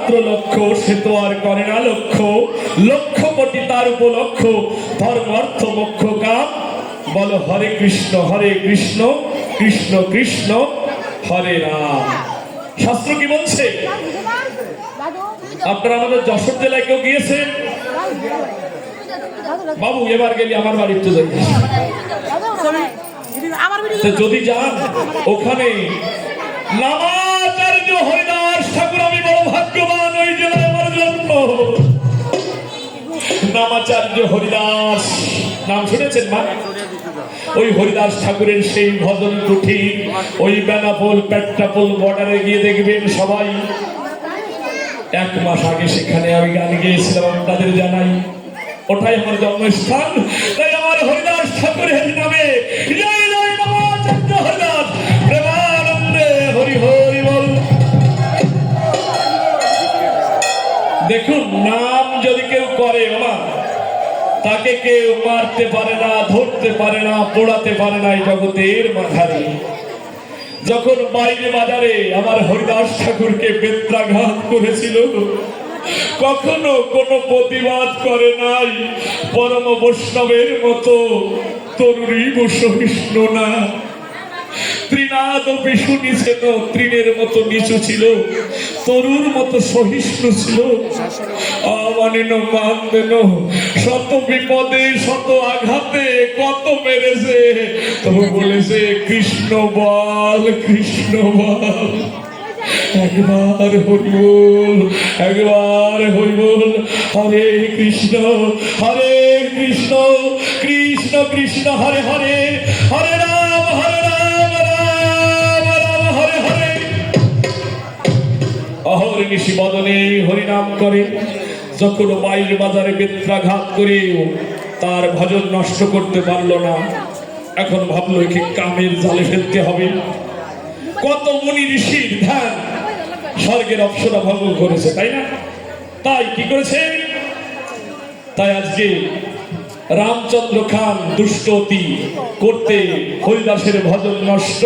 মাত্র লক্ষ্য, সে তো আর করে না লক্ষ্য, লক্ষ কোটি তার উপলক্ষ, ধর্ম অর্থ মোক্ষ কাম। বলো হরে কৃষ্ণ কৃষ্ণ কৃষ্ণ হরে রাম। শাস্ত্র কি বলছে? আপনারা আমাদের যশোর জেলায় কেউ গিয়েছেন? বাবু এবার গেলি আমার বাড়িতে যাই। যদি যান ওখানে নামাচার্য হরিদাস ঠাকুর, আমি বড় ভাগ্যবান, ওই জেলায় আমার জন্ম। নামাচার্য হরিদাস নাম শুনেছেন মা? ওই হরিদাস ঠাকুরের সেই ভজন কুঠি, ওই বেনাপোল পেট্টাপোল বর্ডারে গিয়ে দেখবেন সবাই। 1 মাস আগে সেখানে আমি গান গিয়েছিলাম, আপনাদের জানাই। ওটাই আমার জন্মস্থান। তাই আমার হরিদাস ঠাকুরের নামে জয় জয় নামাচার্য হরিদাস, প্রেমানন্দে হরি হরি বল। দেখুন, নাম যদি কেউ করে ওমা, তাকে কেউ মারতে পারে না, ধরতে পারে না, পোড়াতে পারে না এই জগতের মাঝারে। যখন বাইরে বাজারে আমার হরিদাস ঠাকুরকে বেত্রাঘাত করেছিল, কখনো কোনো প্রতিবাদ করে নাই। পরম বৈষ্ণবের মতো তরুণী সহিষ্ণু না। ত্রিনাদ বিষ্ণু নিচে তো তৃণের মতো নিচু ছিল, তরুর মতো সহিষ্ণু ছিল। আমানেন মানদেন, শত বিপদে শত আঘাতে কত মেরেছে, তবু বলেছে কৃষ্ণ বল কৃষ্ণ বল। একবার হরি বল, একবার হরি বল। হরে কৃষ্ণ কৃষ্ণ কৃষ্ণ হরে হরে, হরে রাম রাম রাম হরে হরে। অহর্নিশি বদনে হরিনাম করে। যখন বাইরে বাজারে বেত্রাঘাত করে তার ভজন নষ্ট করতে পারলো না, এখন ভাবলো একে কামের জালে ফেলতে হবে। কত মুনি ঋষির ধ্যান স্বর্গের অপ্সরা ভঙ্গ করেছে, তাই না? তাই কি করেছে? তাই আজকে রামচন্দ্র খান দুষ্টতি করতে হরিদাসের ভজন নষ্ট।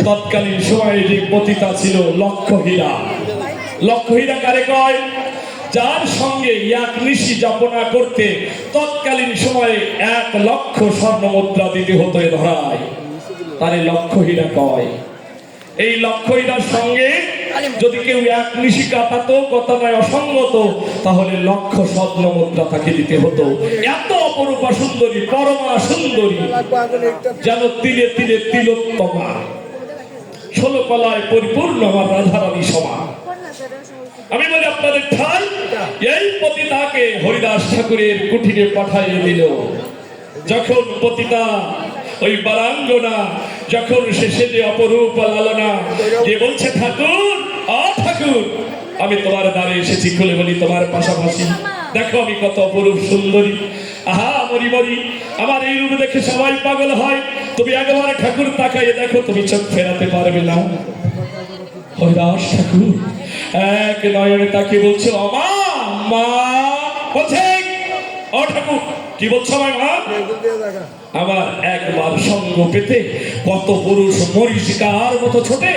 তৎকালীন সময়ে যে পতিতা ছিল লক্ষহীরা। লক্ষহীরা কারে কয়? যার সঙ্গে এক নিশি যাপনা করতে তৎকালীন সময়ে 1 লক্ষ স্বর্ণ মুদ্রা দিতে হতো এ ধরায়, তারে লক্ষহীরা কয়। এই লক্ষহীরার সঙ্গে যদি কেউ 1 নিশি কাটাতো, কথা নয় অসঙ্গত, তাহলে 1 লক্ষ স্বর্ণ মুদ্রা তাকে দিতে হতো। এত অপরূপা সুন্দরী, পরমা সুন্দরী, যেন তিলে তিলে তিলোত্তমা, 16 কলায় পরিপূর্ণ আমার রাধারানী সমান। আমি বলি আপনাদের ঠাই এই পতিতাকে হরিদাস ঠাকুরের কুঠিরে পাঠাইয়ে দিল। যখন পতিতা ওই বারাঙ্গনা, যখন শেষে যে অপরূপ লালনা, যে বলছে ঠাকুর ঠাকুর, আমি তোমার দ্বারে এসেছি, খুলে বলি তোমার পাশাপাশি দেখো আমি কত অপরূপ সুন্দরী। আহা মরি মরি, আমার এই রূপ দেখে সবাই পাগল হয়। তুমি একবার ঠাকুর তাকাইয়ে দেখো, তুমি চোখ ফেরাতে পারবে না। হরিদাস ঠাকুর এক নয়নে তাকে বলছে অমা মা, বলছে ও ঠাকুর কি বলছো আমার মা? আমার একবার সঙ্গ পেতে কত পুরুষ মরিচিকার মতো ছোটে,